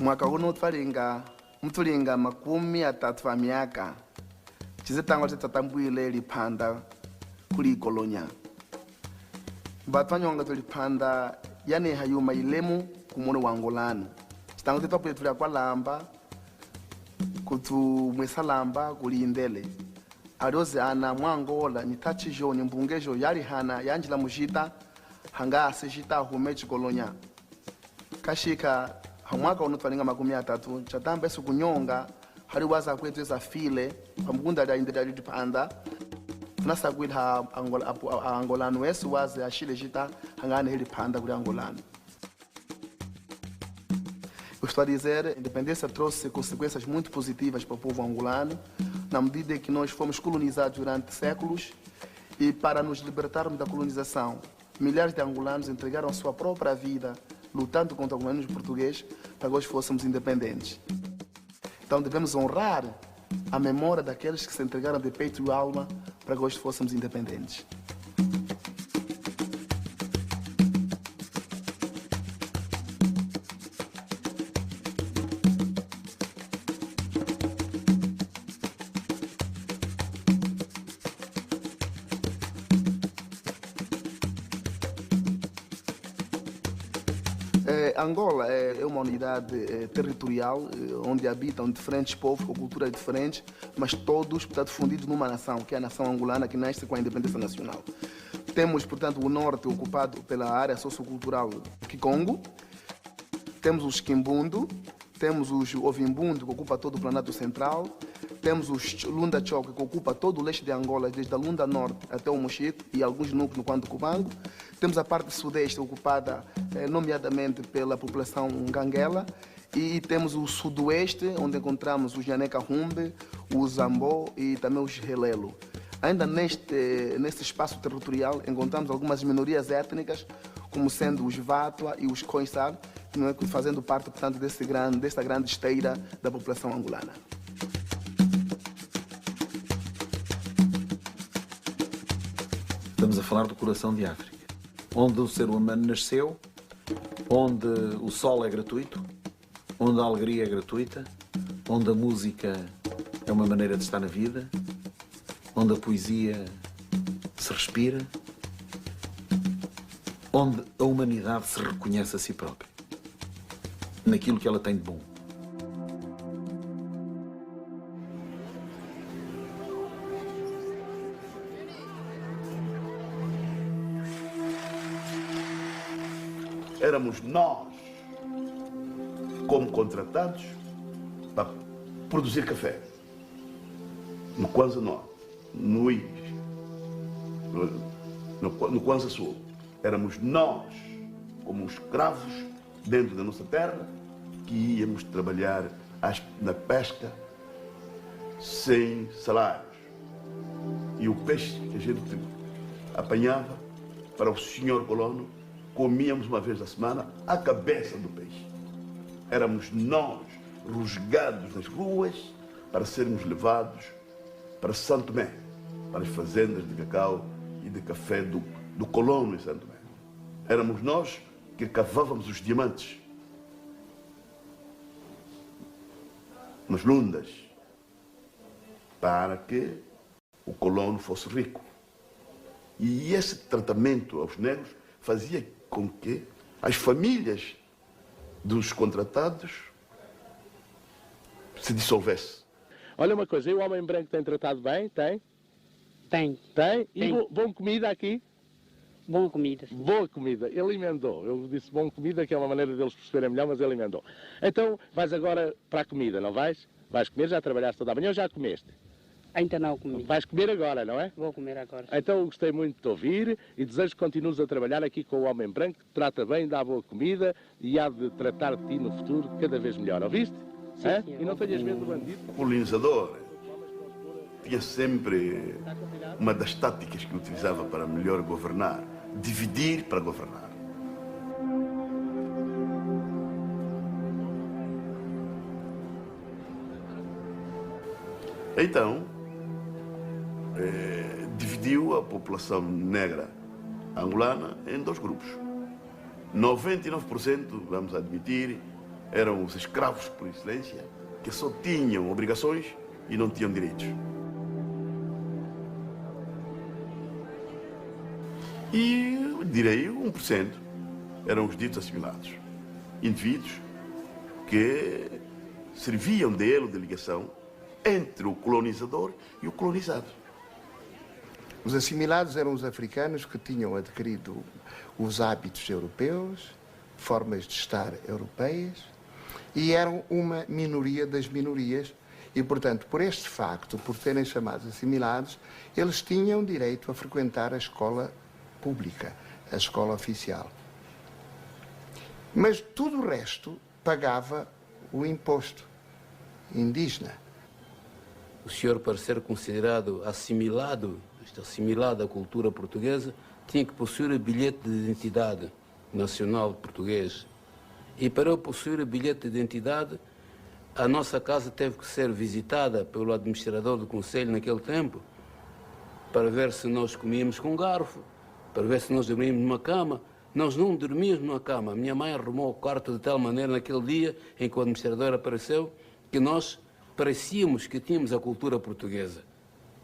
mwaka uno mtulinga makumi atatu wa miaka chizitango chitatambwile lipanda kuli kolonya batwanyonga tulipanda yani hayuma ilemu kumone wangolano chitango titopile tulia kwa lamba kutu mwesa lamba kuli indele alioze ana mwangola nitachijo nimbungejo yali hana yanjila mujita hanga asijita hume chikolonya kashika hamwaka uno twalinga makumi atatu chatamba esu kunyonga hari waza kwetu eza file pamugunda da indela lipanda tunasagwila angolano esu waze ashile jita hangane hili panda kuli angolano. Gostaria de dizer, a independência trouxe consequências muito positivas para o povo angolano, na medida que nós fomos colonizados durante séculos e para nos libertarmos da colonização, milhares de angolanos entregaram a sua própria vida lutando contra o governo português para que hoje fôssemos independentes. Então devemos honrar a memória daqueles que se entregaram de peito e alma para que hoje fôssemos independentes. Angola é uma unidade territorial onde habitam diferentes povos com culturas diferentes, mas todos, portanto, fundidos numa nação, que é a nação angolana, que nasce com a independência nacional. Temos, portanto, o norte ocupado pela área sociocultural Kikongo, temos os Quimbundo, temos os Ovimbundo, que ocupa todo o Planalto Central, temos os Lunda Choque, que ocupa todo o leste de Angola, desde a Lunda Norte até o Mochito e alguns núcleos no Quanto Cubango. Temos a parte sudeste ocupada, nomeadamente pela população Nganguela, e temos o sudoeste, onde encontramos os Nhaneca Humbe, os Zambó e também os Relelo. Ainda neste espaço territorial encontramos algumas minorias étnicas, como sendo os Vatua e os Khoisan, fazendo parte, portanto, desta grande esteira da população angolana. Estamos a falar do coração de África, onde o ser humano nasceu, onde o sol é gratuito, onde a alegria é gratuita, onde a música é uma maneira de estar na vida, onde a poesia se respira, onde a humanidade se reconhece a si própria, naquilo que ela tem de bom. Éramos nós, como contratados, para produzir café. No Kwanza Norte, no Ibis, no Kwanza Sul. Éramos nós, como escravos, dentro da nossa terra, que íamos trabalhar na pesca sem salários. E o peixe que a gente apanhava para o senhor colono, comíamos uma vez na semana a cabeça do peixe. Éramos nós, rusgados nas ruas, para sermos levados para Santo Tomé, para as fazendas de cacau e de café do colono em Santo Tomé. Éramos nós que cavávamos os diamantes nas lundas, para que o colono fosse rico. E esse tratamento aos negros fazia com que as famílias dos contratados se dissolvessem. Olha uma coisa, e o homem branco tem tratado bem? Tem? Tem. Tem? E Tem. bom comida aqui? Boa comida. Sim. Boa comida. Ele emendou. Eu disse bom comida, que é uma maneira deles perceberem melhor, mas ele emendou. Então, vais agora para a comida, não vais? Vais comer, já trabalhaste toda a manhã ou já comeste? Ainda não comi. Vais comer agora, não é? Vou comer agora. Então eu gostei muito de te ouvir e desejo que continues a trabalhar aqui com o homem branco, que te trata bem, dá boa comida e há de tratar de ti no futuro cada vez melhor. Ouviste? Sim, Hã? senhor. E não tenhas medo do bandido. O colonizador tinha sempre uma das táticas que utilizava para melhor governar: dividir para governar. Então, dividiu a população negra angolana em dois grupos. 99%, vamos admitir, eram os escravos por excelência, que só tinham obrigações e não tinham direitos. E, direi, 1% eram os ditos assimilados. Indivíduos que serviam de elo de ligação entre o colonizador e o colonizado. Os assimilados eram os africanos que tinham adquirido os hábitos europeus, formas de estar europeias, e eram uma minoria das minorias. E, portanto, por este facto, por serem chamados assimilados, eles tinham direito a frequentar a escola pública, a escola oficial. Mas tudo o resto pagava o imposto indígena. O senhor, para ser considerado assimilado à cultura portuguesa, tinha que possuir bilhete de identidade nacional português. E para eu possuir o bilhete de identidade, a nossa casa teve que ser visitada pelo administrador do conselho naquele tempo, para ver se nós comíamos com garfo, para ver se nós dormíamos numa cama. Nós não dormíamos numa cama. A minha mãe arrumou o quarto de tal maneira naquele dia em que o administrador apareceu, que nós parecíamos que tínhamos a cultura portuguesa.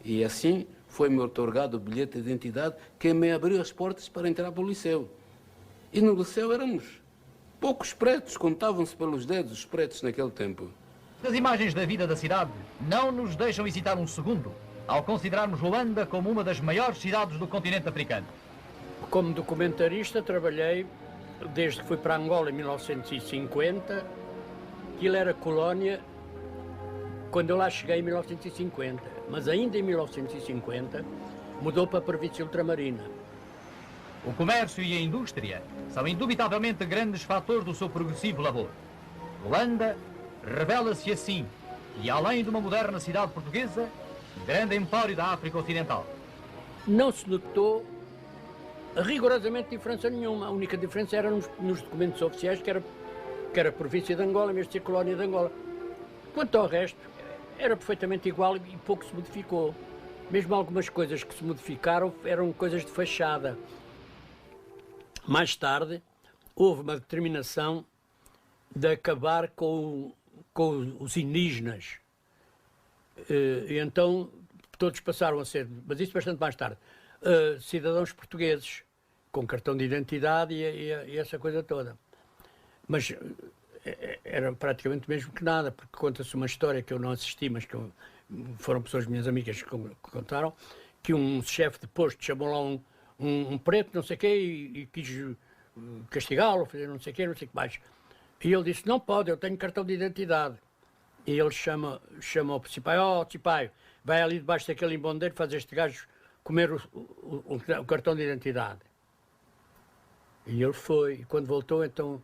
E assim foi-me otorgado o bilhete de identidade que me abriu as portas para entrar para o liceu. E no liceu éramos poucos pretos, contavam-se pelos dedos os pretos naquele tempo. As imagens da vida da cidade não nos deixam hesitar um segundo ao considerarmos Luanda como uma das maiores cidades do continente africano. Como documentarista trabalhei desde que fui para Angola em 1950, aquilo era colónia quando eu lá cheguei em 1950, mas ainda em 1950 mudou para a província ultramarina. O comércio e a indústria são indubitavelmente grandes fatores do seu progressivo labor. Luanda revela-se assim, e além de uma moderna cidade portuguesa, grande empório da África Ocidental. Não se notou rigorosamente diferença nenhuma. A única diferença era nos documentos oficiais, que era província de Angola, em vez de ser colónia de Angola. Quanto ao resto, era perfeitamente igual e pouco se modificou. Mesmo algumas coisas que se modificaram eram coisas de fachada. Mais tarde, houve uma determinação de acabar com os indígenas. E então todos passaram a ser, mas isso bastante mais tarde, cidadãos portugueses, com cartão de identidade e essa coisa toda. Mas era praticamente o mesmo que nada, porque conta-se uma história que eu não assisti, mas que foram pessoas minhas amigas que contaram, que um chefe de posto chamou lá um preto, não sei o quê, e quis castigá-lo, fazer não sei o quê, não sei o que mais. E ele disse, não pode, eu tenho cartão de identidade. E ele chama o Cipaio, Cipaio, vai ali debaixo daquele embondeiro, faz este gajo comer o cartão de identidade. E ele foi, e quando voltou, então,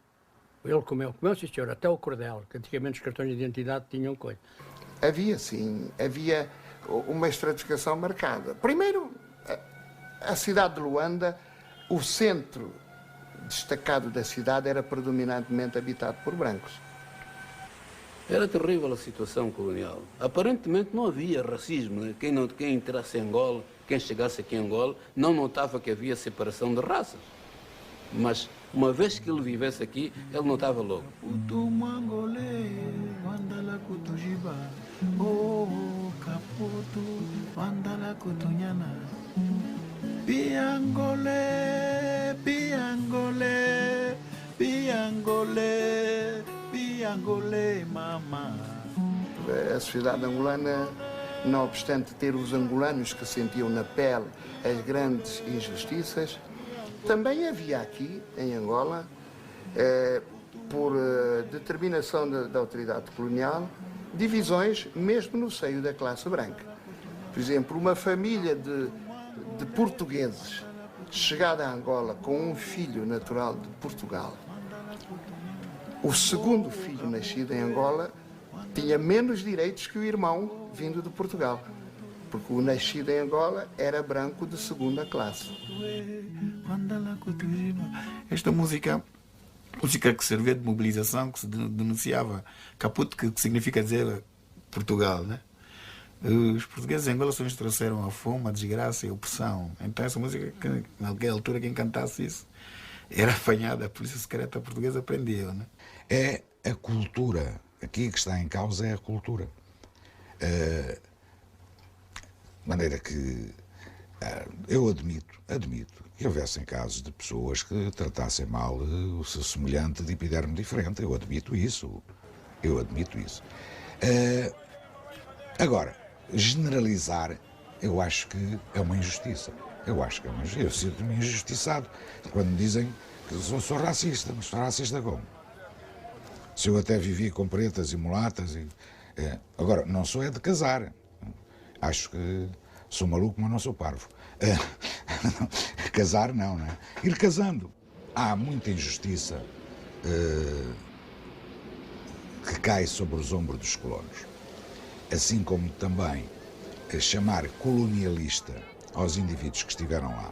ele comeu sim senhor, até o cordel, que antigamente os cartões de identidade tinham coisa. Havia, sim, havia uma estratificação marcada. Primeiro, a cidade de Luanda, o centro destacado da cidade era predominantemente habitado por brancos. Era terrível a situação colonial. Aparentemente não havia racismo, né? Quem entrasse em Angola, quem chegasse aqui em Angola, não notava que havia separação de raças. Mas uma vez que ele vivesse aqui, ele notava logo. A sociedade angolana, não obstante ter os angolanos que sentiam na pele as grandes injustiças, também havia aqui, em Angola, por determinação da autoridade colonial, divisões mesmo no seio da classe branca. Por exemplo, uma família de portugueses chegada a Angola com um filho natural de Portugal, o segundo filho nascido em Angola tinha menos direitos que o irmão vindo de Portugal, porque o nascido em Angola era branco de segunda classe. Esta música que servia de mobilização, que se denunciava Caputo, que significa dizer Portugal, né? Os portugueses em Angola só nos trouxeram a fome, a desgraça e a opressão. Então essa música, naquela altura, quem cantasse isso era apanhada, a polícia secreta portuguesa prendia, né? É a cultura. Aqui que está em causa é a cultura. De maneira que eu admito que houvessem casos de pessoas que tratassem mal o seu semelhante de epiderme diferente. Eu admito isso. Agora, generalizar, eu acho que é uma injustiça. Eu sinto-me injustiçado quando me dizem que eu sou racista. Mas sou racista como? Se eu até vivi com pretas e mulatas. Agora, não sou é de casar. Acho que sou maluco, mas não sou parvo. Casar não, né? Ir casando. Há muita injustiça que cai sobre os ombros dos colonos. Assim como também chamar colonialista aos indivíduos que estiveram lá,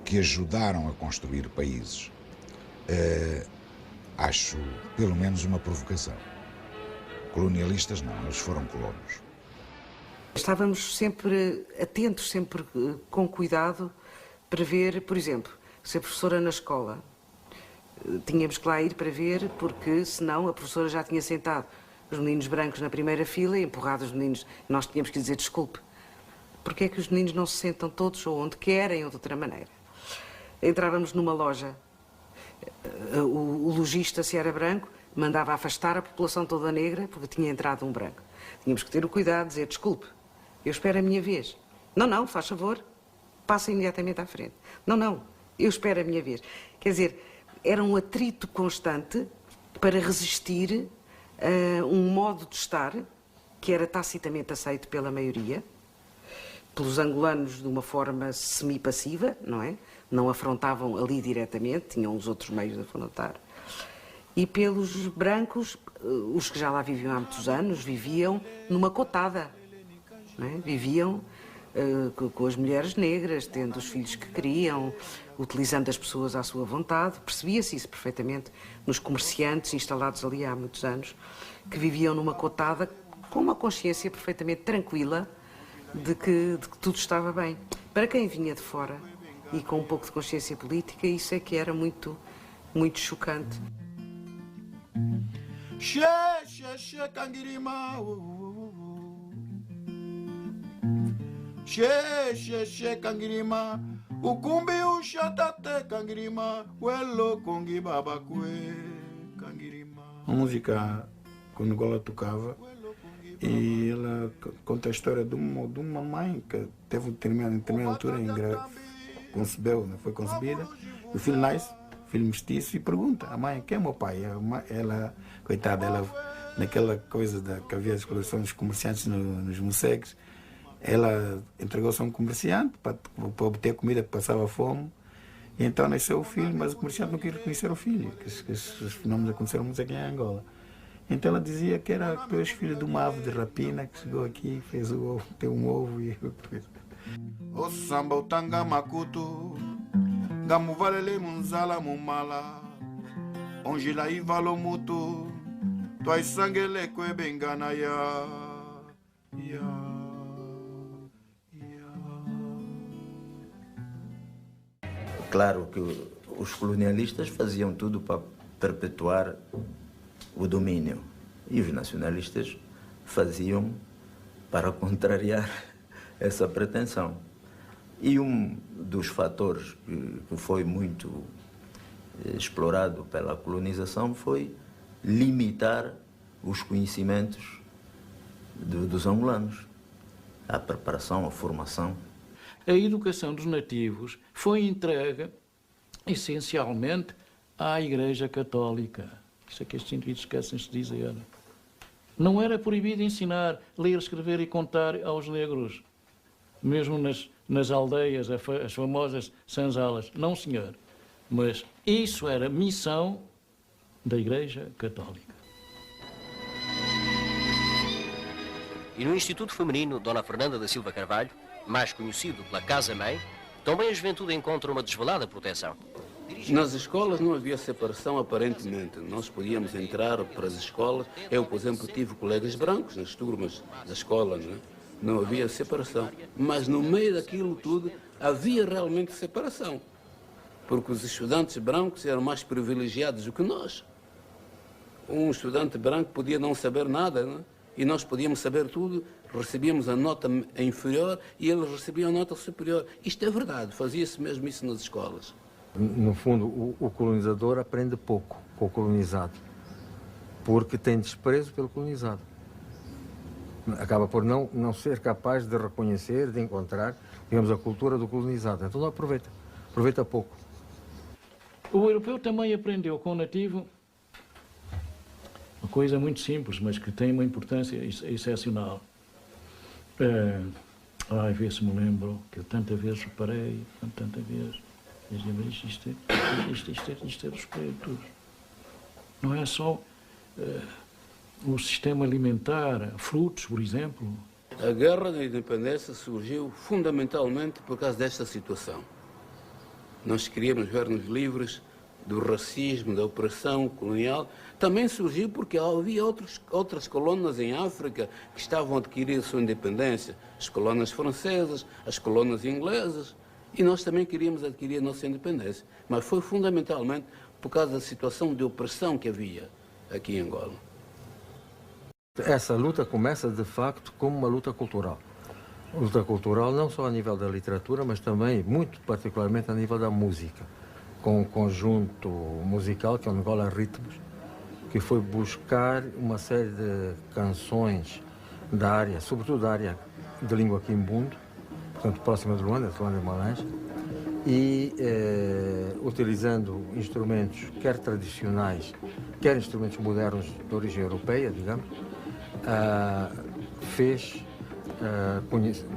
que ajudaram a construir países, acho pelo menos uma provocação. Colonialistas não, eles foram colonos. Estávamos sempre atentos, sempre com cuidado, para ver, por exemplo, se a professora na escola, tínhamos que lá ir para ver, porque senão a professora já tinha sentado os meninos brancos na primeira fila e empurrado os meninos. Nós tínhamos que dizer desculpe. Porque é que os meninos não se sentam todos ou onde querem ou de outra maneira? Entrávamos numa loja, o lojista, se era branco, mandava afastar a população toda negra porque tinha entrado um branco. Tínhamos que ter o cuidado de dizer desculpe, eu espero a minha vez. Não, faz favor, passa imediatamente à frente. Não, eu espero a minha vez. Quer dizer, era um atrito constante para resistir a um modo de estar que era tacitamente aceito pela maioria, pelos angolanos de uma forma semi-passiva, não é? Não afrontavam ali diretamente, tinham os outros meios de afrontar. E pelos brancos, os que já lá viviam há muitos anos, viviam numa cotada, não é? Viviam com as mulheres negras, tendo os filhos que queriam, utilizando as pessoas à sua vontade. Percebia-se isso perfeitamente nos comerciantes instalados ali há muitos anos, que viviam numa cotada com uma consciência perfeitamente tranquila de que tudo estava bem. Para quem vinha de fora e com um pouco de consciência política, isso é que era muito, muito chocante. Kangirima, ukumbi ushatate kangirima, welo kongi babakwe kangirima. A música que o Ngola tocava, e ela conta a história de uma mãe que teve em determinada altura concebeu, foi concebida, o filho nasce, filho mestiço, e pergunta à mãe, quem é meu pai? Ela, coitada, ela, naquela coisa que havia as coleções dos comerciantes nos museus, ela entregou-se a um comerciante para obter comida, que passava fome, e então nasceu o filho, mas o comerciante não queria reconhecer o filho, que esses fenómenos aconteceram muito aqui em Angola. Então ela dizia que era dois filhos de uma ave de rapina que chegou aqui, fez o ovo, tem um ovo e o samba, o tanga makuto, gamu valele munzala mumala, onjila i valo mutu, tuai sangele kwe bengana ya. Claro que os colonialistas faziam tudo para perpetuar o domínio e os nacionalistas faziam para contrariar essa pretensão. E um dos fatores que foi muito explorado pela colonização foi limitar os conhecimentos dos angolanos, a preparação, a formação. A educação dos nativos foi entregue essencialmente à Igreja Católica. Isso é que estes indivíduos esquecem-se de dizer. Não era proibido ensinar, ler, escrever e contar aos negros, mesmo nas aldeias, as famosas sanzalas. Não, senhor. Mas isso era missão da Igreja Católica. E no Instituto Feminino Dona Fernanda da Silva Carvalho, mais conhecido pela Casa-Mãe, também a juventude encontra uma desvelada proteção. Nas escolas não havia separação aparentemente. Nós podíamos entrar para as escolas. Eu, por exemplo, tive colegas brancos nas turmas da escola, não havia separação. Mas no meio daquilo tudo havia realmente separação. Porque os estudantes brancos eram mais privilegiados do que nós. um estudante branco podia não saber nada, não é? E nós podíamos saber tudo, recebíamos a nota inferior e eles recebiam a nota superior. Isto é verdade, fazia-se mesmo isso nas escolas. No fundo, o colonizador aprende pouco com o colonizado, porque tem desprezo pelo colonizado. Acaba por não ser capaz de reconhecer, de encontrar, digamos, a cultura do colonizado. Então não aproveita pouco. O europeu também aprendeu com o nativo uma coisa muito simples, mas que tem uma importância excepcional. Vê se me lembro, que eu tanta vez reparei, tanta vez, dizia, mas isto é respeito. Não é só o sistema alimentar, frutos, por exemplo. A guerra da independência surgiu fundamentalmente por causa desta situação. Nós queríamos ver-nos livres do racismo, da opressão colonial. Também surgiu porque havia outras colônias em África que estavam a adquirir a sua independência. As colônias francesas, as colônias inglesas. E nós também queríamos adquirir a nossa independência. Mas foi fundamentalmente por causa da situação de opressão que havia aqui em Angola. Essa luta começa, de facto, como uma luta cultural. Luta cultural não só a nível da literatura, mas também, muito particularmente, a nível da música. Com um conjunto musical, que é o Angola Ritmos, que foi buscar uma série de canções da área, sobretudo da área de língua quimbundo, portanto, próxima de Luanda e Malange, e utilizando instrumentos quer tradicionais, quer instrumentos modernos de origem europeia, digamos,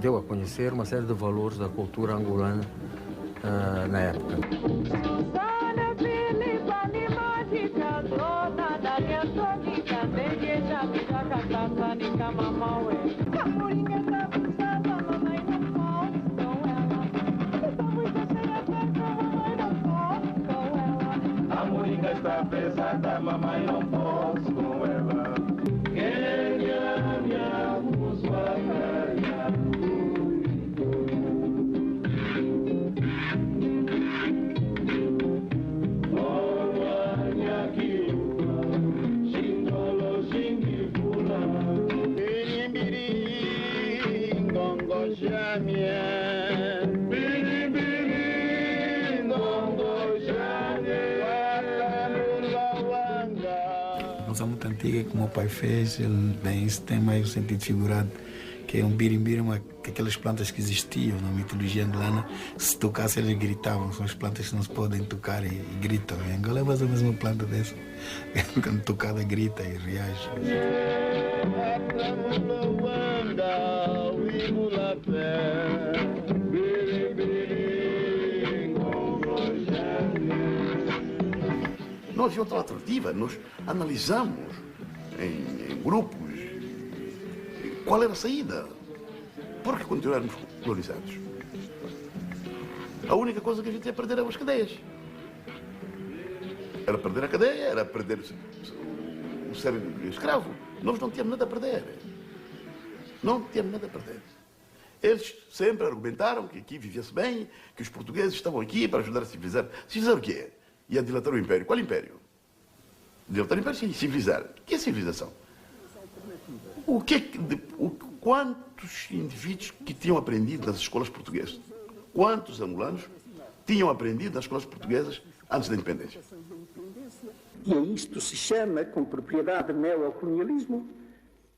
deu a conhecer uma série de valores da cultura angolana na época. A moringa está pesada, mamãe, não posso com ela. Música muito antiga que o meu pai fez, isso tem mais o sentido figurado, que é um birimbiri, aquelas plantas que existiam na mitologia angolana, se tocasse eles gritavam, são as plantas que não se podem tocar e gritam. Em Angola é mais ou menos uma planta dessa, quando tocada grita e reage. Não havia outra alternativa. Nós analisamos em grupos qual era a saída. Por que continuarmos colonizados? A única coisa que a gente ia perder eram as cadeias. Era perder a cadeia, era perder o ser escravo. Nós não tínhamos nada a perder. Não tínhamos nada a perder. Eles sempre argumentaram que aqui vivia-se bem, que os portugueses estavam aqui para ajudar a civilizar. Civilizar o quê? E a dilatar o império. Qual império? Dilatar o império sim, civilizar. O que é civilização? Quantos indivíduos que tinham aprendido nas escolas portuguesas? Quantos angolanos tinham aprendido nas escolas portuguesas antes da independência? E a isto se chama, com propriedade, neocolonialismo,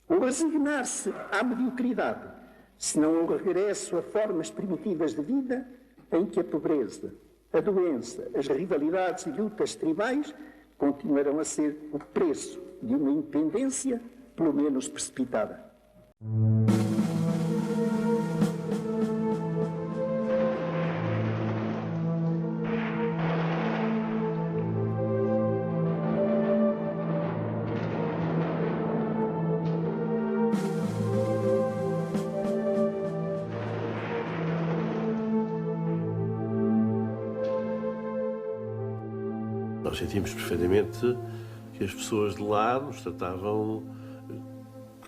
o resignar-se à mediocridade, senão o regresso a formas primitivas de vida em que a pobreza, a doença, as rivalidades e lutas tribais continuarão a ser o preço de uma independência, pelo menos precipitada. Nós sentimos perfeitamente que as pessoas de lá nos tratavam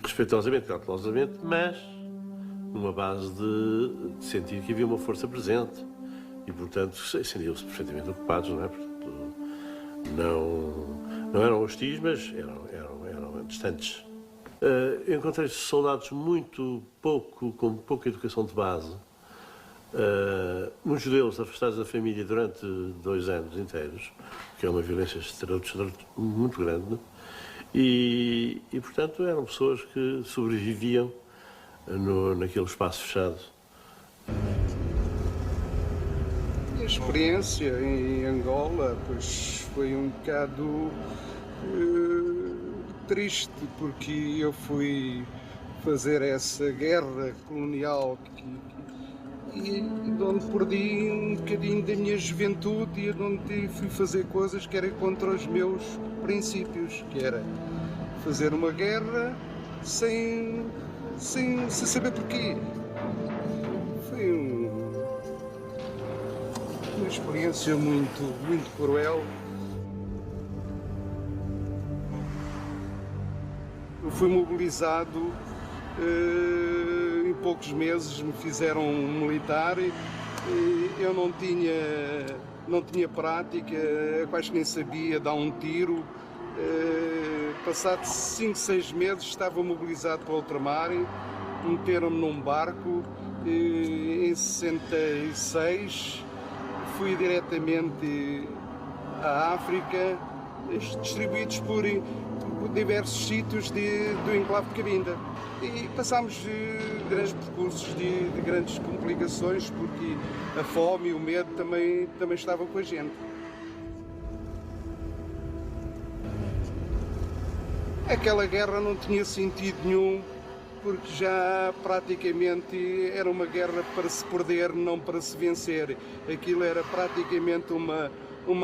respeitosamente, cautelosamente, mas numa base de sentir que havia uma força presente. E, portanto, sentiam-se perfeitamente ocupados, não é? Portanto, Não eram hostis, mas eram distantes. Encontrei soldados com pouca educação de base, muitos deles afastados da família durante 2 anos inteiros, que é uma violência muito grande, e portanto eram pessoas que sobreviviam naquele espaço fechado. A minha experiência em Angola pois, foi um bocado triste, porque eu fui fazer essa guerra colonial e onde perdi um bocadinho da minha juventude e onde fui fazer coisas que eram contra os meus princípios, que era fazer uma guerra sem saber porquê. Foi uma experiência muito cruel. Eu fui mobilizado, em poucos meses me fizeram um militar, eu não tinha prática, quase nem sabia dar um tiro. Passados 5, 6 meses estava mobilizado para ultramar, meteram-me num barco, em 66 fui diretamente à África, distribuídos por diversos sítios do enclave de Cabinda. E passámos grandes percursos de grandes complicações, porque a fome e o medo também estavam com a gente. Aquela guerra não tinha sentido nenhum, porque já praticamente era uma guerra para se perder, não para se vencer. Aquilo era praticamente uma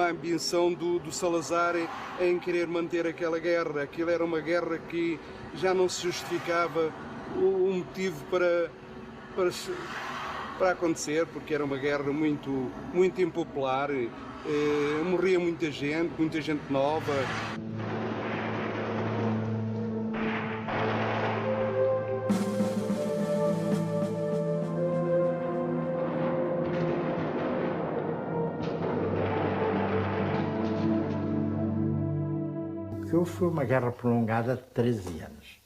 ambição do Salazar em querer manter aquela guerra. Aquilo era uma guerra que já não se justificava o motivo para acontecer, porque era uma guerra muito impopular, morria muita gente nova. Que foi uma guerra prolongada de 13 anos.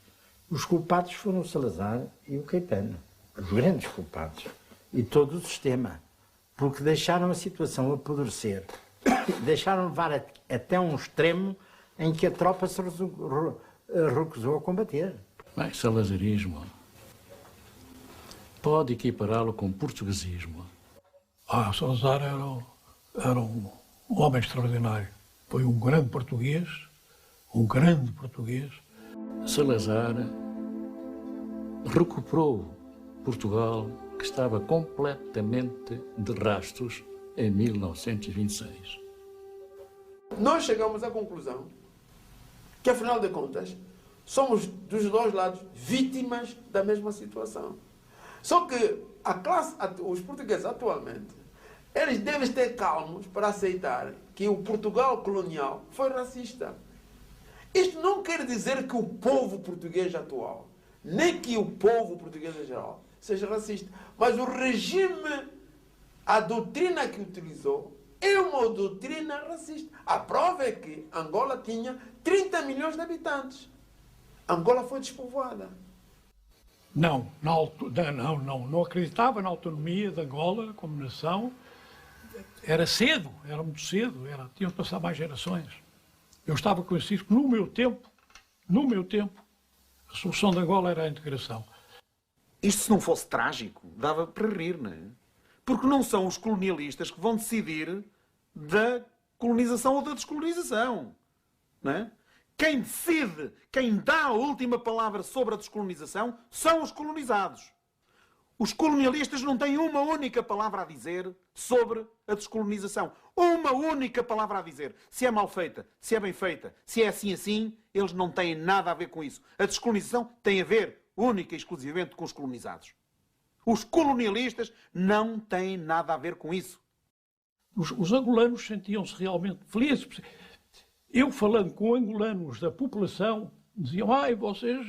Os culpados foram o Salazar e o Caetano, os grandes culpados, e todo o sistema, porque deixaram a situação apodrecer, deixaram levar até um extremo em que a tropa se recusou a combater. Bem, salazarismo pode equipará-lo com portuguesismo. Salazar era um homem extraordinário. Foi um grande português. Salazar recuperou Portugal, que estava completamente de rastros em 1926. Nós chegamos à conclusão que, afinal de contas, somos dos dois lados vítimas da mesma situação. Só que os portugueses atualmente, eles devem ter calmos para aceitar que o Portugal colonial foi racista. Isto não quer dizer que o povo português atual, nem que o povo português em geral, seja racista. Mas o regime, a doutrina que utilizou, é uma doutrina racista. A prova é que Angola tinha 30 milhões de habitantes. Angola foi despovoada. Não acreditava na autonomia de Angola como nação. Era muito cedo, tinham de passar mais gerações. Eu estava convencido que no meu tempo, a solução de Angola era a integração. Isto, se não fosse trágico, dava para rir, não é? Porque não são os colonialistas que vão decidir da colonização ou da descolonização, não é? Quem decide, quem dá a última palavra sobre a descolonização são os colonizados. Os colonialistas não têm uma única palavra a dizer sobre a descolonização. Uma única palavra a dizer. Se é mal feita, se é bem feita, se é assim, eles não têm nada a ver com isso. A descolonização tem a ver única e exclusivamente com os colonizados. Os colonialistas não têm nada a ver com isso. Os angolanos sentiam-se realmente felizes. Eu, falando com angolanos da população, diziam: vocês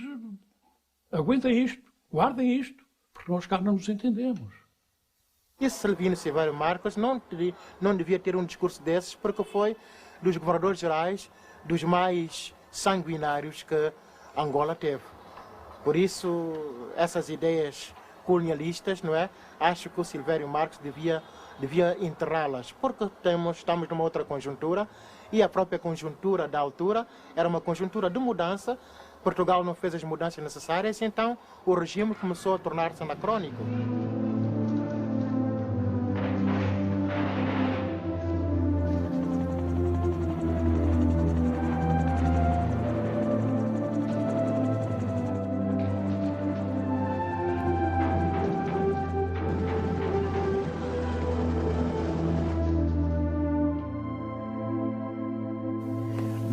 aguentem isto, guardem isto, porque nós cá não nos entendemos. Esse Salvino Silveira Marcos não devia ter um discurso desses, porque foi dos governadores gerais, dos mais sanguinários que Angola teve. Por isso, essas ideias colonialistas, não é? Acho que o Silvério Marques devia enterrá-las, porque estamos numa outra conjuntura e a própria conjuntura da altura era uma conjuntura de mudança. Portugal não fez as mudanças necessárias, então o regime começou a tornar-se anacrônico.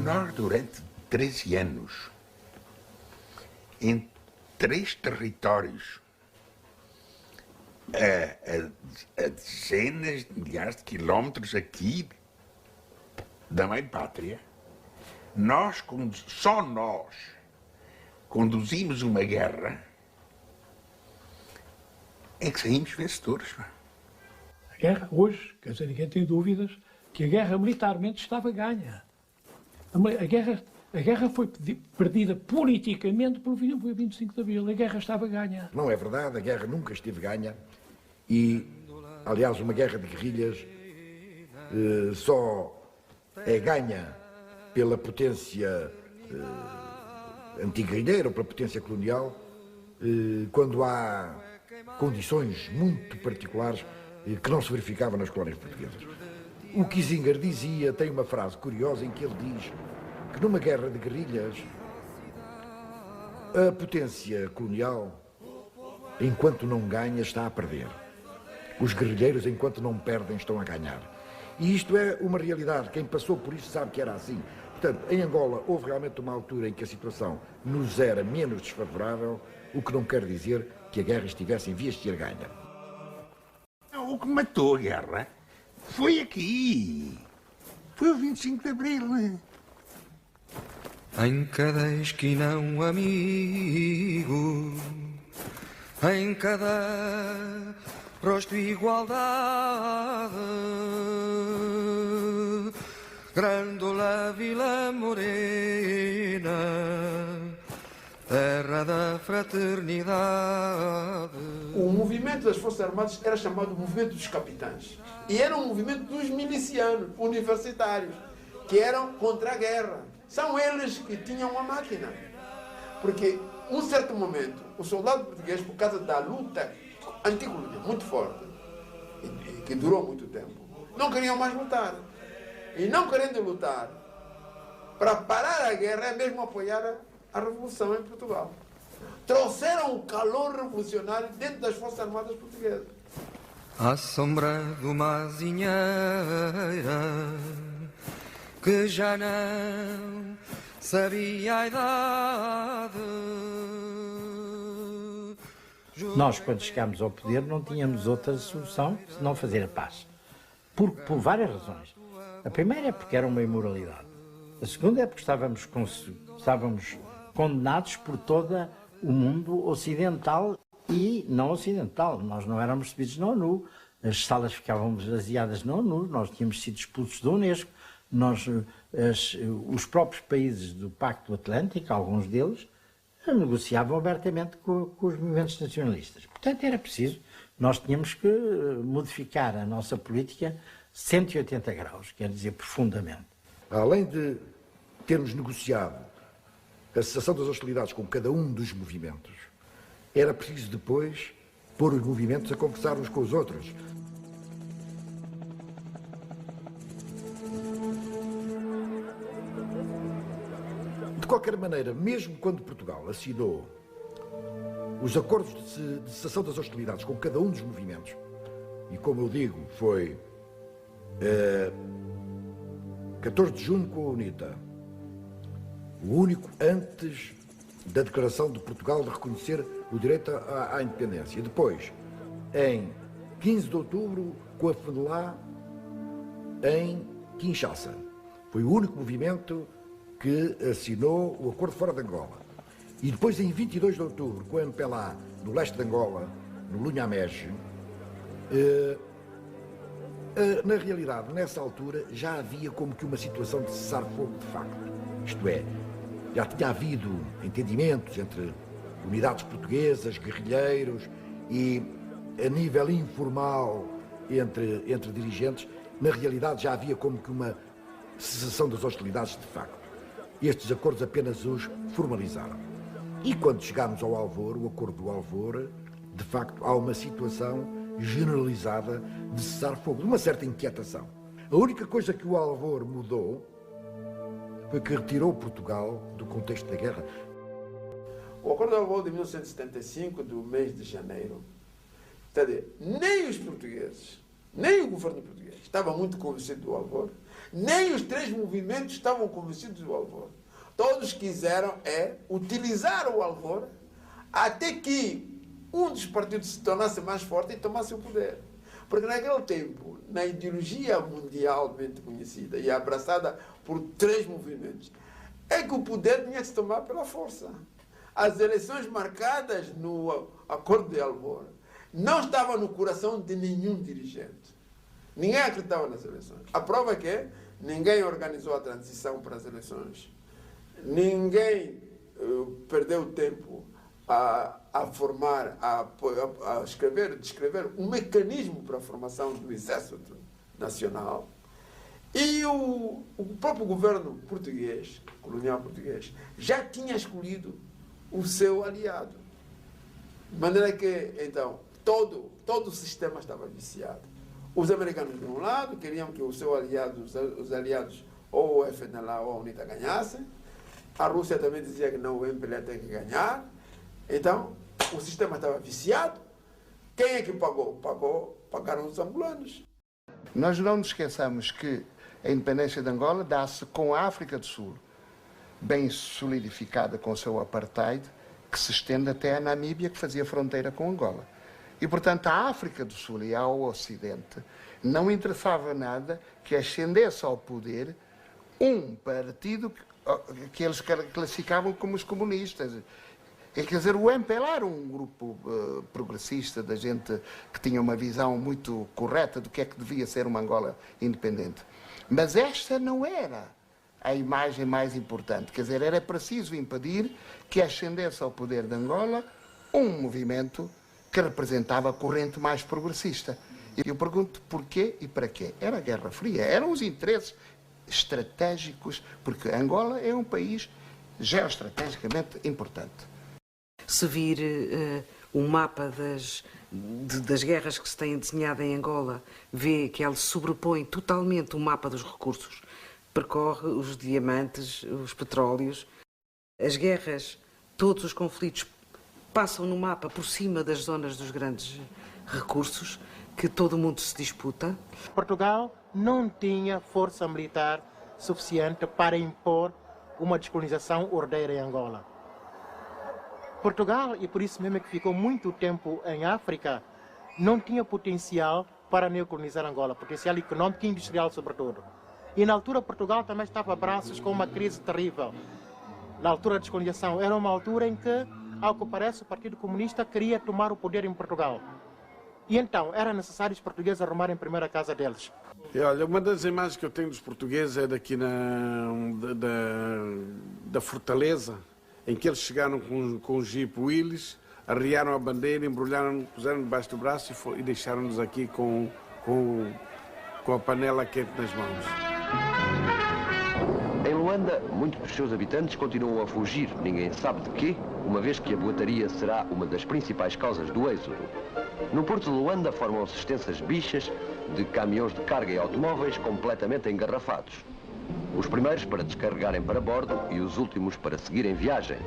Nós, durante 13 anos, em 3 territórios, a dezenas de milhares de quilómetros aqui da Mãe Pátria, só nós conduzimos uma guerra em que saímos vencedores. A guerra hoje, quer dizer, ninguém tem dúvidas que a guerra militarmente estava ganha. A guerra foi perdida politicamente pelo 25 de Abril. A guerra estava ganha. Não é verdade, a guerra nunca esteve ganha. E, aliás, uma guerra de guerrilhas só é ganha pela potência anti-guerrilheira ou pela potência colonial quando há condições muito particulares que não se verificavam nas colónias portuguesas. O Kissinger dizia, tem uma frase curiosa em que ele diz que numa guerra de guerrilhas a potência colonial, enquanto não ganha, está a perder. Os guerrilheiros, enquanto não perdem, estão a ganhar. E isto é uma realidade. Quem passou por isso sabe que era assim. Portanto, em Angola houve realmente uma altura em que a situação nos era menos desfavorável, o que não quer dizer que a guerra estivesse em vias de ser ganha. O que matou a guerra foi aqui. Foi o 25 de Abril. Em cada esquina um amigo, em cada rosto igualdade, Grândola Vila Morena, terra da fraternidade. O movimento das Forças Armadas era chamado Movimento dos Capitães. E era um movimento dos milicianos, universitários, que eram contra a guerra. São eles que tinham a máquina. Porque, num certo momento, o soldado português, por causa da luta anticolonial muito forte, e que durou muito tempo, não queriam mais lutar. E não querendo lutar, para parar a guerra é mesmo apoiar a Revolução em Portugal. Trouxeram o calor revolucionário dentro das Forças Armadas Portuguesas. À sombra de uma azinheira que já não sabia a idade. Nós, quando chegámos ao poder, não tínhamos outra solução senão fazer a paz. Por várias razões. A primeira é porque era uma imoralidade. A segunda é porque estávamos condenados por todo o mundo ocidental e não ocidental. Nós não éramos recebidos na ONU, as salas ficavam baseadas na ONU, nós tínhamos sido expulsos da Unesco, os próprios países do Pacto Atlântico, alguns deles, negociavam abertamente com os movimentos nacionalistas. Portanto, era preciso, nós tínhamos que modificar a nossa política 180 graus, quer dizer, profundamente. Além de termos negociado a cessação das hostilidades com cada um dos movimentos, era preciso depois pôr os movimentos a conversar uns com os outros. De qualquer maneira, mesmo quando Portugal assinou os acordos de cessação das hostilidades com cada um dos movimentos, e como eu digo, foi 14 de junho com a UNITA, o único antes da declaração de Portugal de reconhecer o direito à independência. Depois, em 15 de outubro, com a FNLA em Kinshasa. Foi o único movimento que assinou o acordo fora de Angola. E depois, em 22 de outubro, com a MPLA no leste de Angola, no Lunhamege, Na realidade, nessa altura, já havia como que uma situação de cessar-fogo de facto. Isto é, já tinha havido entendimentos entre unidades portuguesas, guerrilheiros e, a nível informal, entre dirigentes, na realidade já havia como que uma cessação das hostilidades de facto. Estes acordos apenas os formalizaram. E quando chegámos ao Alvor, o acordo do Alvor, de facto há uma situação generalizada de cessar-fogo, de uma certa inquietação. A única coisa que o Alvor mudou foi que retirou Portugal do contexto da guerra. O Acordo do Alvor de 1975, do mês de janeiro, quer dizer, nem os portugueses, nem o governo português estava muito convencido do Alvor, nem os três movimentos estavam convencidos do Alvor. Todos quiseram utilizar o Alvor até que um dos partidos se tornasse mais forte e tomasse o poder. Porque naquele tempo, na ideologia mundialmente conhecida e abraçada por três movimentos, é que o poder tinha que se tomar pela força. As eleições marcadas no Acordo de Alvor não estavam no coração de nenhum dirigente. Ninguém acreditava nas eleições. A prova é que ninguém organizou a transição para as eleições. Ninguém perdeu tempo a formar, a descrever um mecanismo para a formação do Exército Nacional. E o próprio governo português, colonial português, já tinha escolhido o seu aliado. De maneira que, então, todo o sistema estava viciado. Os americanos, de um lado, queriam que o seu aliado, os aliados, ou o FNLA ou a UNITA ganhassem. A Rússia também dizia que não, o MPLA tem que ganhar. Então, o sistema estava viciado. Quem é que pagou? Pagaram os angolanos. Nós não nos esqueçamos que a independência de Angola dá-se com a África do Sul, bem solidificada com o seu apartheid, que se estende até a Namíbia, que fazia fronteira com Angola. E, portanto, à África do Sul e ao Ocidente não interessava nada que ascendesse ao poder um partido que eles classificavam como os comunistas. Quer dizer, o MPLA era um grupo progressista, da gente que tinha uma visão muito correta do que é que devia ser uma Angola independente. Mas esta não era a imagem mais importante. Quer dizer, era preciso impedir que ascendesse ao poder de Angola um movimento que representava a corrente mais progressista. E eu pergunto porquê e para quê? Era a Guerra Fria, eram os interesses estratégicos, porque Angola é um país geoestrategicamente importante. Se vir o mapa das guerras que se têm desenhado em Angola, vê que ela sobrepõe totalmente o mapa dos recursos. Percorre os diamantes, os petróleos. As guerras, todos os conflitos passam no mapa por cima das zonas dos grandes recursos que todo o mundo se disputa. Portugal não tinha força militar suficiente para impor uma descolonização ordeira em Angola. Portugal, e por isso mesmo é que ficou muito tempo em África, não tinha potencial para neocolonizar Angola, potencial econômico e industrial sobretudo. E na altura Portugal também estava a braços com uma crise terrível. Na altura da descolonização, era uma altura em que, ao que parece, o Partido Comunista queria tomar o poder em Portugal. E então, era necessário os portugueses arrumarem primeiro a casa deles. E olha, uma das imagens que eu tenho dos portugueses é daqui da Fortaleza, em que eles chegaram com o Jeep Willys, arriaram a bandeira, embrulharam, puseram debaixo do braço e deixaram-nos aqui com a panela quente nas mãos. Em Luanda, muitos dos seus habitantes continuam a fugir, ninguém sabe de quê, uma vez que a boataria será uma das principais causas do êxodo. No porto de Luanda formam-se extensas bichas de caminhões de carga e automóveis completamente engarrafados. Os primeiros para descarregarem para bordo e os últimos para seguirem viagem.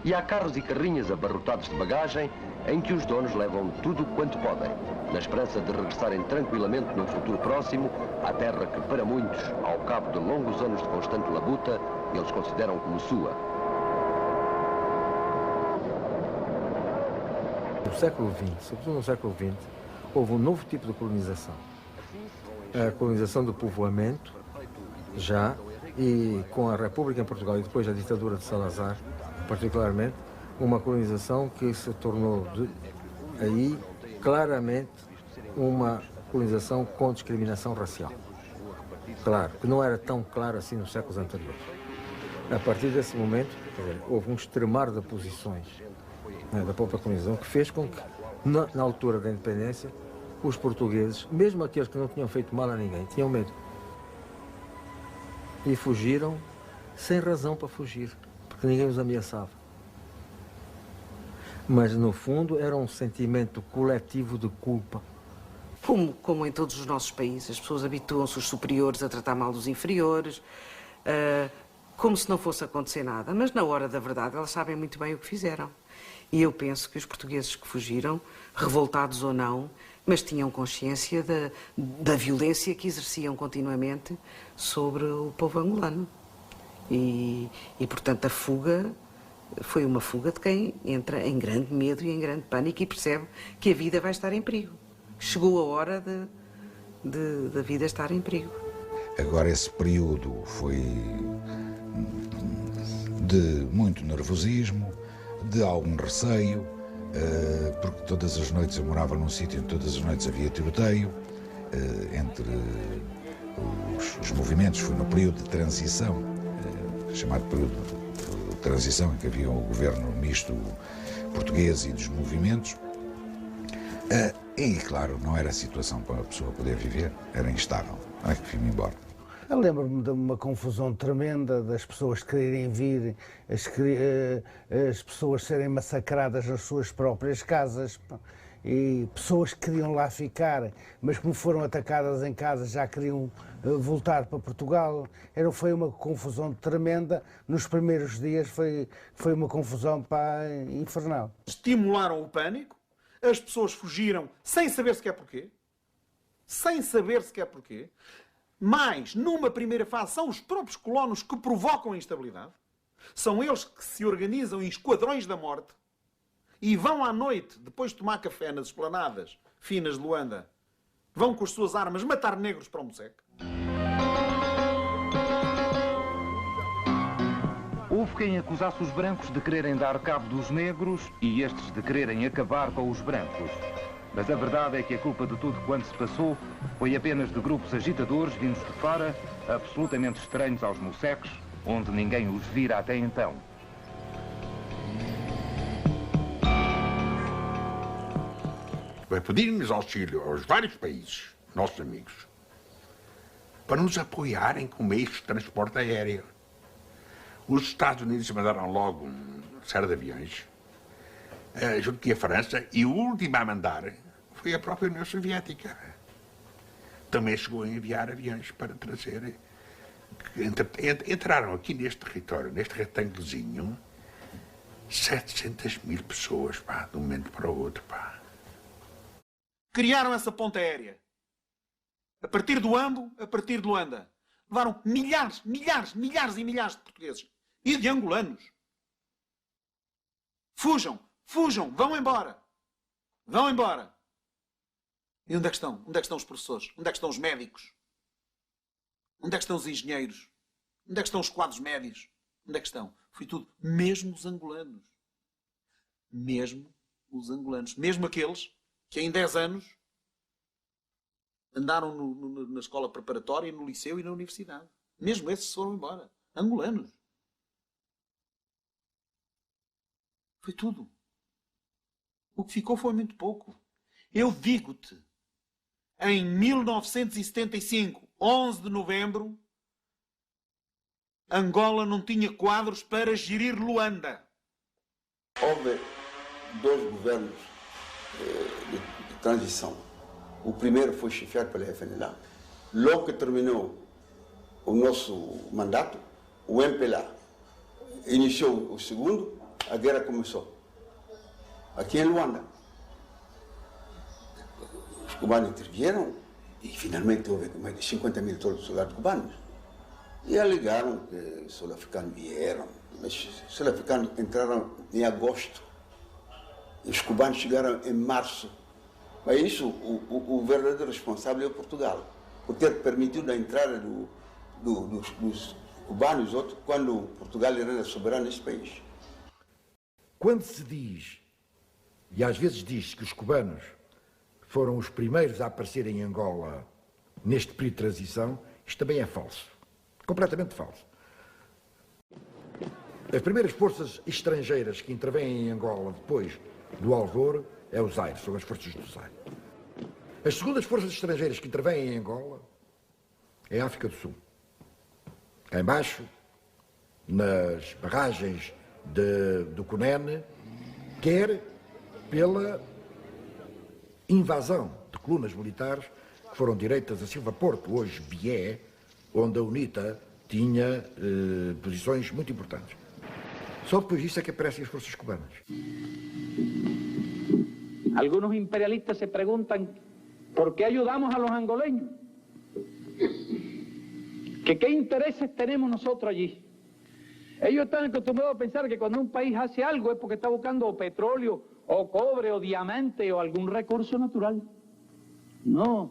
E há carros e carrinhas abarrotados de bagagem em que os donos levam tudo quanto podem, na esperança de regressarem tranquilamente num futuro próximo à terra que, para muitos, ao cabo de longos anos de constante labuta, eles consideram como sua. No século XX, sobretudo no século XX, houve um novo tipo de colonização. A colonização do povoamento, já, e com a República em Portugal e depois a ditadura de Salazar, particularmente, uma colonização que se tornou aí claramente uma colonização com discriminação racial. Claro, que não era tão claro assim nos séculos anteriores. A partir desse momento, houve um extremar de posições, né, da própria colonização, que fez com que, na altura da independência, os portugueses, mesmo aqueles que não tinham feito mal a ninguém, tinham medo. E fugiram sem razão para fugir, porque ninguém os ameaçava. Mas, no fundo, era um sentimento coletivo de culpa. Como em todos os nossos países, as pessoas habituam-se, os superiores, a tratar mal dos inferiores, como se não fosse acontecer nada. Mas, na hora da verdade, elas sabem muito bem o que fizeram. E eu penso que os portugueses que fugiram, revoltados ou não, mas tinham consciência da violência que exerciam continuamente sobre o povo angolano. E, portanto, a fuga foi uma fuga de quem entra em grande medo e em grande pânico e percebe que a vida vai estar em perigo. Chegou a hora da vida estar em perigo. Agora, esse período foi de muito nervosismo, de algum receio, porque todas as noites eu morava num sítio onde todas as noites havia tiroteio, entre os movimentos. Foi no período de transição, chamado período de transição, em que havia o governo misto português e dos movimentos. E, claro, não era a situação para a pessoa poder viver, era instável. Ai, que fui-me embora. Eu lembro-me de uma confusão tremenda das pessoas quererem vir, as pessoas serem massacradas nas suas próprias casas e pessoas que queriam lá ficar, mas como foram atacadas em casa já queriam voltar para Portugal. Foi uma confusão tremenda. Nos primeiros dias foi uma confusão infernal. Estimularam o pânico, as pessoas fugiram sem saber sequer porquê. Sem saber sequer porquê. Mas, numa primeira fase, são os próprios colonos que provocam a instabilidade. São eles que se organizam em esquadrões da morte e vão à noite, depois de tomar café nas esplanadas finas de Luanda, vão com as suas armas matar negros para o Moceque. Houve quem acusasse os brancos de quererem dar cabo dos negros e estes de quererem acabar com os brancos. Mas a verdade é que a culpa de tudo quanto se passou foi apenas de grupos agitadores vindos de fora, absolutamente estranhos aos moceques, onde ninguém os vira até então. Vai pedir-nos auxílio aos vários países, nossos amigos, para nos apoiarem com meios de transporte aéreo. Os Estados Unidos mandaram logo uma série de aviões, junto que a França, e o último a mandar foi a própria União Soviética. Também chegou a enviar aviões para trazer. Entraram aqui neste território, neste retângulozinho, 700 mil pessoas, pá, de um momento para o outro, pá. Criaram essa ponte aérea. A partir do Ambo, a partir de Luanda. Levaram milhares e milhares de portugueses. E de angolanos. Fujam, vão embora. Vão embora. E onde é que estão? Onde é que estão os professores? Onde é que estão os médicos? Onde é que estão os engenheiros? Onde é que estão os quadros médios? Onde é que estão? Foi tudo. Mesmo os angolanos. Mesmo os angolanos. Mesmo aqueles que em 10 anos andaram na escola preparatória, no liceu e na universidade. Mesmo esses foram embora. Angolanos. Foi tudo. O que ficou foi muito pouco. Eu digo-te, em 1975, 11 de novembro, Angola não tinha quadros para gerir Luanda. Houve dois governos de transição. O primeiro foi chefiado pela FNLA. Logo que terminou o nosso mandato, o MPLA iniciou o segundo, a guerra começou. Aqui em Luanda. Os cubanos intervieram e finalmente houve mais de 50 mil soldados cubanos. E alegaram que os sul-africanos vieram, mas os sul-africanos entraram em agosto. E os cubanos chegaram em março. Mas isso, o verdadeiro responsável é Portugal, por ter permitido a entrada dos cubanos quando Portugal era soberano neste país. Quando se diz, e às vezes diz que os cubanos foram os primeiros a aparecer em Angola neste período de transição, isto também é falso. Completamente falso. As primeiras forças estrangeiras que intervêm em Angola depois do Alvor é o Zaire, são as forças do Zaire. As segundas forças estrangeiras que intervêm em Angola é a África do Sul. Cá embaixo, nas barragens do Cunene, quer pela invasão de colunas militares que foram direitas a Silva Porto, hoje Bié, onde a UNITA tinha posições muito importantes. Só depois disso é que aparecem as forças cubanas. Algunos imperialistas se preguntan por qué ayudamos a los angoleños. ¿Qué intereses tenemos nosotros allí? Ellos están acostumbrados a pensar que cuando un país hace algo es porque está buscando o petróleo, o cobre, o diamante, o algún recurso natural. No.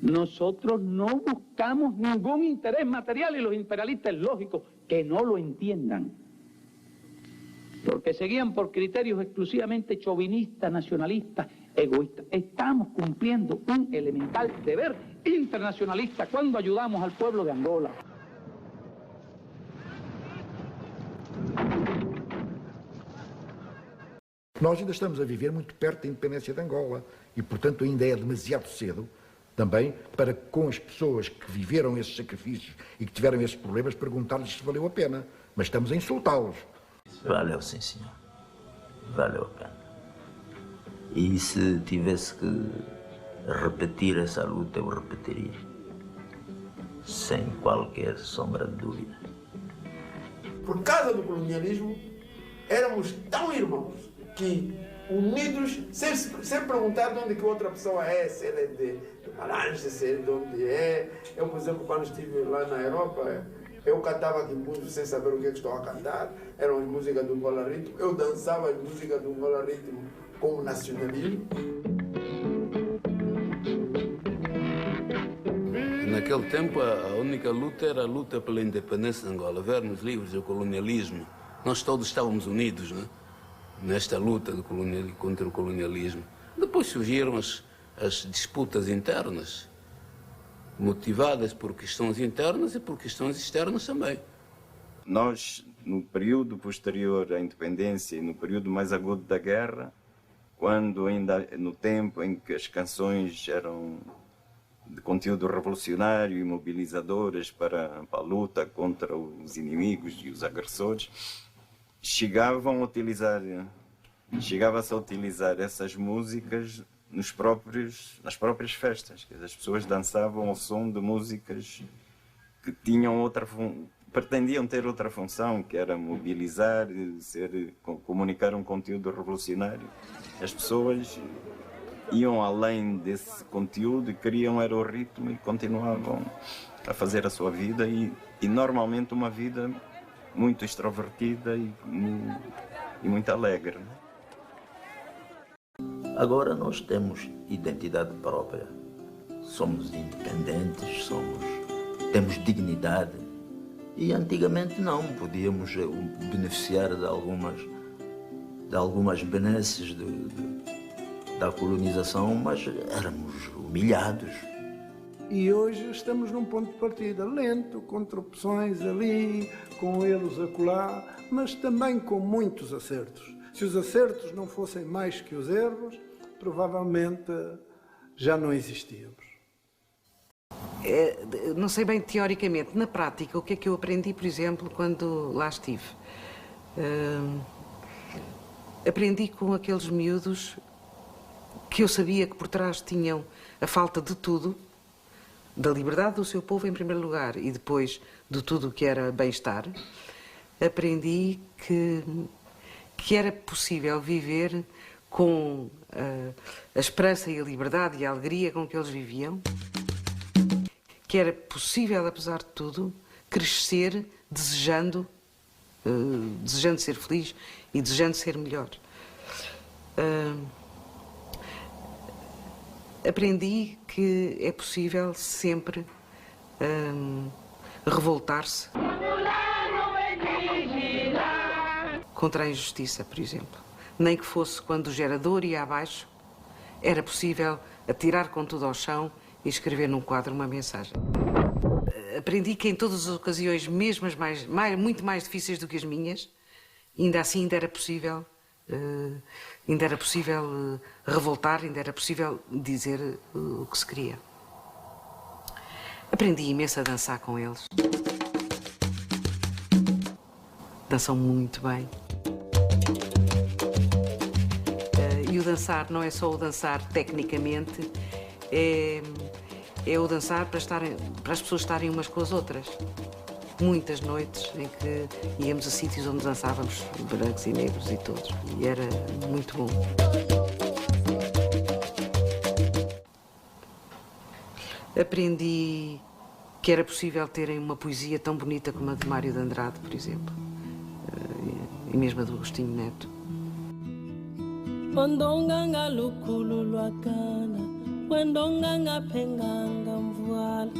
Nosotros no buscamos ningún interés material y los imperialistas es lógico que no lo entiendan. Porque se guían por criterios exclusivamente chauvinistas, nacionalistas, egoístas. Estamos cumpliendo un elemental deber internacionalista cuando ayudamos al pueblo de Angola. Nós ainda estamos a viver muito perto da independência de Angola e, portanto, ainda é demasiado cedo também para, com as pessoas que viveram esses sacrifícios e que tiveram esses problemas, perguntar-lhes se valeu a pena. Mas estamos a insultá-los. Valeu, sim, senhor. Valeu a pena. E se tivesse que repetir essa luta, eu repetiria. Sem qualquer sombra de dúvida. Por causa do colonialismo, éramos tão irmãos que, unidos, sem perguntar de onde que outra pessoa é, se ela é de Maranhão, se é de onde é. Eu, por exemplo, quando estive lá na Europa, eu cantava aqui música sem saber o que estou a cantar. Eram as músicas do Angola Ritmo. Eu dançava as músicas do Angola Ritmo como nacionalismo. Naquele tempo, a única luta era a luta pela independência de Angola, ver-nos livres do colonialismo. Nós todos estávamos unidos, né? Nesta luta contra o colonialismo. Depois surgiram as disputas internas, motivadas por questões internas e por questões externas também. Nós, no período posterior à independência e no período mais agudo da guerra, quando ainda no tempo em que as canções eram de conteúdo revolucionário e mobilizadoras para a luta contra os inimigos e os agressores, chegava-se a utilizar essas músicas nas próprias festas. As pessoas dançavam ao som de músicas que tinham pretendiam ter outra função, que era mobilizar, comunicar um conteúdo revolucionário. As pessoas iam além desse conteúdo e queriam era o ritmo e continuavam a fazer a sua vida e normalmente uma vida muito extrovertida e muito alegre. Agora nós temos identidade própria, somos independentes, temos dignidade e antigamente não, podíamos beneficiar de algumas benesses da colonização, mas éramos humilhados. E hoje estamos num ponto de partida lento, com tropeções ali, com erros acolá, mas também com muitos acertos. Se os acertos não fossem mais que os erros, provavelmente já não existíamos. Não sei bem teoricamente, na prática, o que é que eu aprendi, por exemplo, quando lá estive? Aprendi com aqueles miúdos que eu sabia que por trás tinham a falta de tudo, da liberdade do seu povo em primeiro lugar e depois de tudo o que era bem-estar. Aprendi que era possível viver com a esperança e a liberdade e a alegria com que eles viviam, que era possível, apesar de tudo, crescer desejando ser feliz e desejando ser melhor. Aprendi que é possível sempre revoltar-se contra a injustiça, por exemplo. Nem que fosse quando o gerador ia abaixo era possível atirar com tudo ao chão e escrever num quadro uma mensagem. Aprendi que em todas as ocasiões, mesmo as muito mais difíceis do que as minhas, ainda assim ainda era possível revoltar, ainda era possível dizer o que se queria. Aprendi imenso a dançar com eles. Dançam muito bem. E o dançar não é só o dançar tecnicamente, é o dançar para as pessoas estarem umas com as outras. Muitas noites em que íamos a sítios onde dançávamos brancos e negros e todos. E era muito bom. Aprendi que era possível terem uma poesia tão bonita como a de Mário de Andrade, por exemplo. E mesmo a do Agostinho Neto. Ondonganga lukulu lwakana, wendonganga penganga mvuala,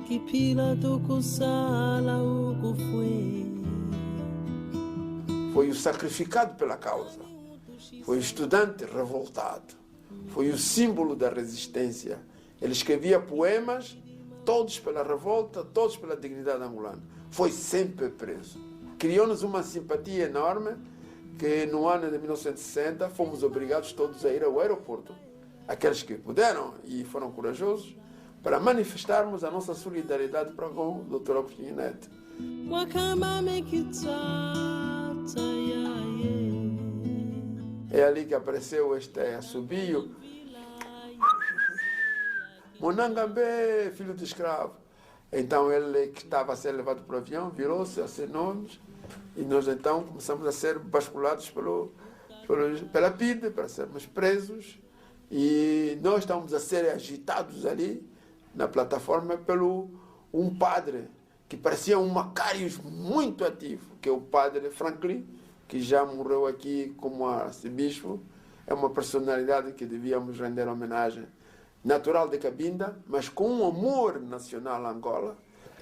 kipila tukusala ukufue. Foi o sacrificado pela causa, foi o estudante revoltado, foi o símbolo da resistência. Ele escrevia poemas, todos pela revolta, todos pela dignidade angolana. Foi sempre preso. Criou-nos uma simpatia enorme que no ano de 1960 fomos obrigados todos a ir ao aeroporto, aqueles que puderam e foram corajosos, para manifestarmos a nossa solidariedade para com o Dr. Agostinho Neto. É ali que apareceu este assobio. Monangambé, filho de escravo. Então ele, que estava a ser levado para o avião, virou-se, acenou-nos, e nós então começamos a ser basculados pela PIDE, para sermos presos, e nós estávamos a ser agitados ali na plataforma pelo um padre que parecia um Macários muito ativo, que é o padre Franklin, que já morreu aqui como arcebispo. É uma personalidade que devíamos render homenagem. Natural de Cabinda, mas com um amor nacional a Angola.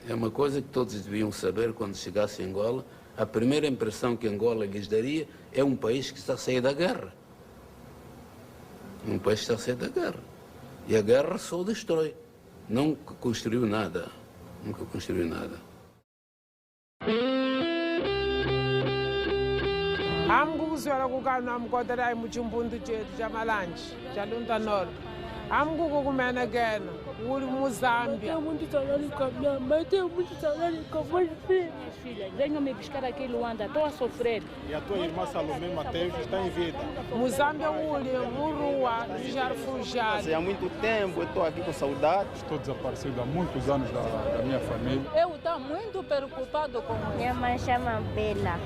É uma coisa que todos deviam saber quando chegasse a Angola. A primeira impressão que Angola lhes daria é um país que está a sair da guerra. Um país que está a sair da guerra. E a guerra só destrói. Nunca construiu nada. Nunca construiu nada. Amgukuzwela kukanami kodwa la imuchimbundu chetu chamalanje chalunda noro. Amguku kumene kena uli Muzambia. Filha, venham me buscar aqui em Luanda, estou a sofrer. E a tua irmã Salomé Mateus está em vida. Muzambia uli Murua, já refugiado. Há muito tempo eu estou aqui com saudades. Estou desaparecido há muitos anos da minha família. Eu estou muito preocupado com isso. Minha mãe chama Bela.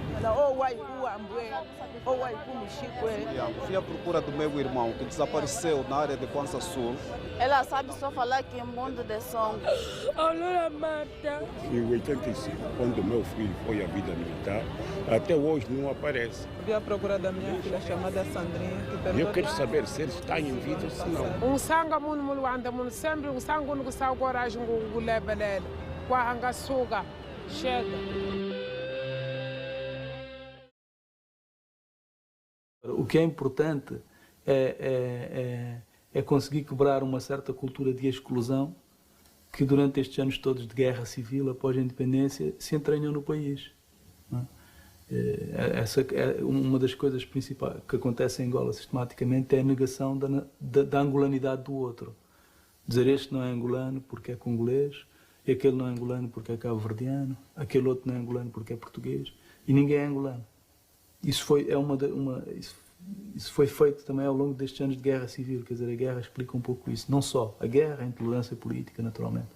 Fui à procura do meu irmão que desapareceu na área de Kwanza Sul. Ela sabe só falar que é mundo de som. Olha, Marta. Em 85, quando meu filho foi à vida militar, até hoje não aparece. Fui à procura da minha filha chamada Sandrinha. Eu quero saber se ele está em vida ou se não. Sanga muno mulwanda muno sempre sangu no kusau coragem com lebelela. Kwa angasuka chega. O que é importante é conseguir quebrar uma certa cultura de exclusão que durante estes anos todos de guerra civil, após a independência, se entranham no país. Essa é uma das coisas principais que acontece em Angola sistematicamente, é a negação da angolanidade do outro. Dizer este não é angolano porque é congolês, e aquele não é angolano porque é cabo-verdiano, aquele outro não é angolano porque é português, e ninguém é angolano. Isso foi feito também ao longo destes anos de guerra civil, quer dizer, a guerra explica um pouco isso. Não só a guerra, a intolerância política, naturalmente.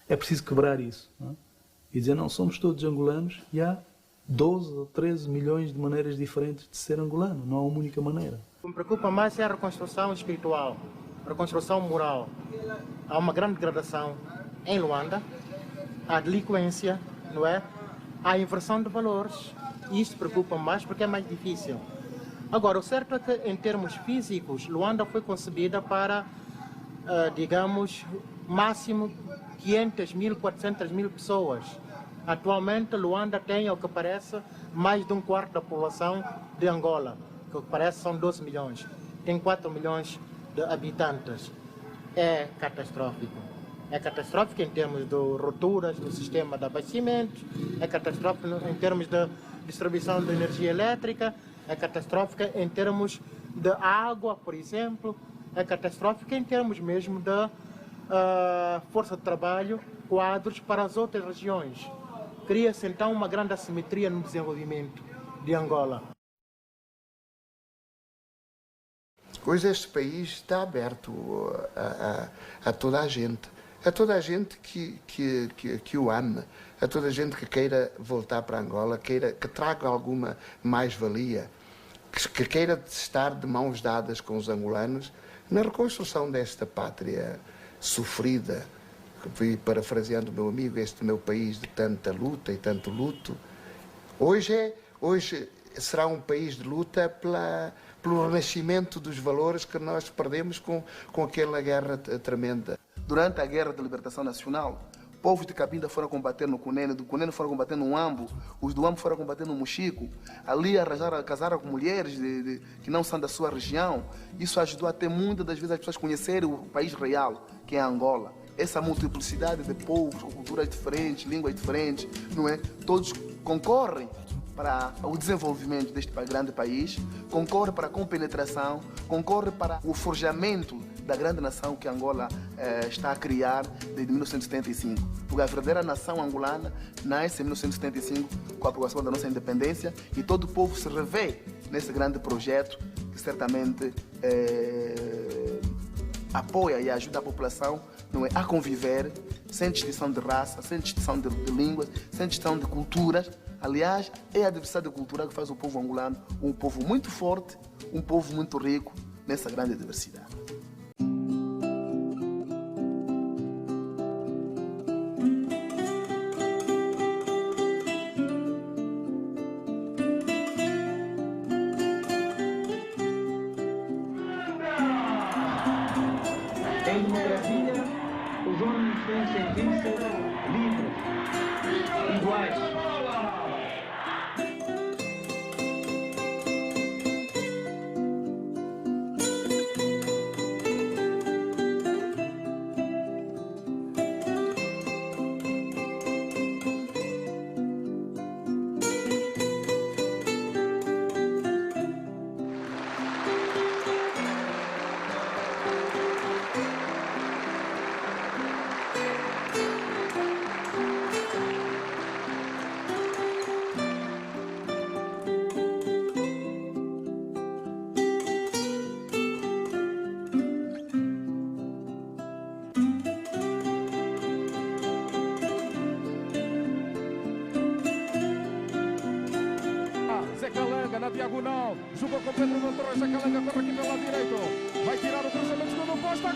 É preciso quebrar isso, não é? E dizer, não, somos todos angolanos e há 12 ou 13 milhões de maneiras diferentes de ser angolano, não há uma única maneira. O que me preocupa mais é a reconstrução espiritual, a reconstrução moral. Há uma grande degradação em Luanda, há delinquência, não é? Há inversão de valores. E isso preocupa mais porque é mais difícil. Agora, o certo é que, em termos físicos, Luanda foi concebida para, digamos, máximo 500 mil, 400 mil pessoas. Atualmente, Luanda tem, ao que parece, mais de um quarto da população de Angola, que parece são 12 milhões. Tem 4 milhões de habitantes é catastrófico. É catastrófico em termos de rupturas no sistema de abastecimento, é catastrófico em termos de distribuição de energia elétrica, é catastrófico em termos de água, por exemplo, é catastrófico em termos mesmo de força de trabalho, quadros para as outras regiões. Cria-se então uma grande assimetria no desenvolvimento de Angola. Hoje este país está aberto a toda a gente. A toda a gente que o ame, a toda a gente que queira voltar para Angola, que traga alguma mais-valia, que queira estar de mãos dadas com os angolanos na reconstrução desta pátria sofrida, parafraseando o meu amigo, este meu país de tanta luta e tanto luto. Hoje será um país de luta pelo renascimento dos valores que nós perdemos com aquela guerra tremenda. Durante a Guerra de Libertação Nacional, povos de Cabinda foram combater no Cunene, do Cunene foram combater no Ambo, os do Ambo foram combater no Mochico, ali casaram com mulheres que não são da sua região. Isso ajudou até muitas das vezes as pessoas conhecerem o país real, que é Angola. Essa multiplicidade de povos, com culturas diferentes, línguas diferentes, não é? Todos concorrem para o desenvolvimento deste grande país, concorre para a compenetração, concorre para o forjamento da grande nação que Angola está a criar desde 1975. Porque a verdadeira nação angolana nasce em 1975 com a aprovação da nossa independência e todo o povo se revê nesse grande projeto que certamente apoia e ajuda a população, não é, a conviver sem distinção de raça, sem distinção de línguas, sem distinção de culturas. Aliás, é a diversidade cultural que faz o povo angolano um povo muito forte, um povo muito rico nessa grande diversidade. Em democracia, os homens têm que sentir-se livres, iguais. Na diagonal, jogou com Pedro Montorres, Zé Calanga corre aqui pelo lado direito, vai tirar o cruzamento, segundo posto, gol!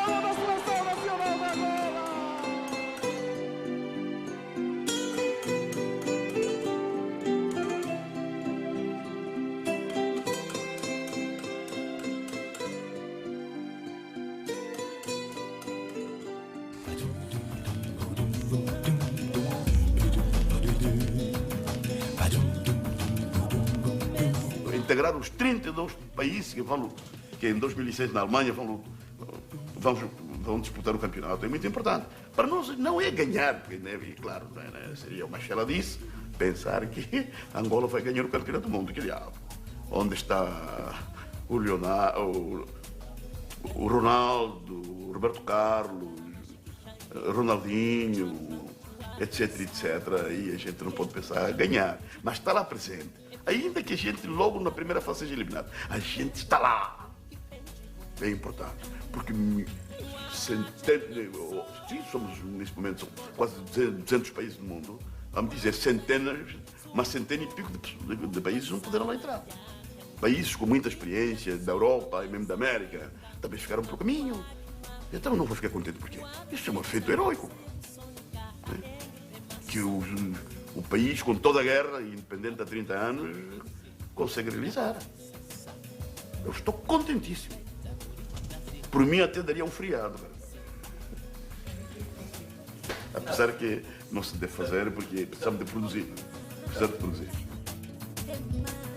Gol da Seleção Nacional da Angola! Integrar os 32 países que em 2006 na Alemanha vão disputar o campeonato é muito importante. Para nós não é ganhar, porque, claro, seria uma chaladice pensar que Angola vai ganhar o campeonato do mundo. Que diabo? Onde está o Leonardo, o Ronaldo, o Roberto Carlos, Ronaldinho, etc, etc. E a gente não pode pensar em ganhar, mas está lá presente. Ainda que a gente logo na primeira fase seja eliminado, a gente está lá. É importante, porque somos neste momento quase 200 países do mundo, vamos dizer centenas, uma centena e pico de países não poderão lá entrar. Países com muita experiência da Europa e mesmo da América também ficaram pelo caminho. Então não vou ficar contente porque isso é um feito heróico. Que o país, com toda a guerra, independente há 30 anos, consegue realizar. Eu estou contentíssimo. Por mim, até daria um feriado. Apesar que não se deve fazer, porque precisamos de produzir. Precisamos de produzir. demais.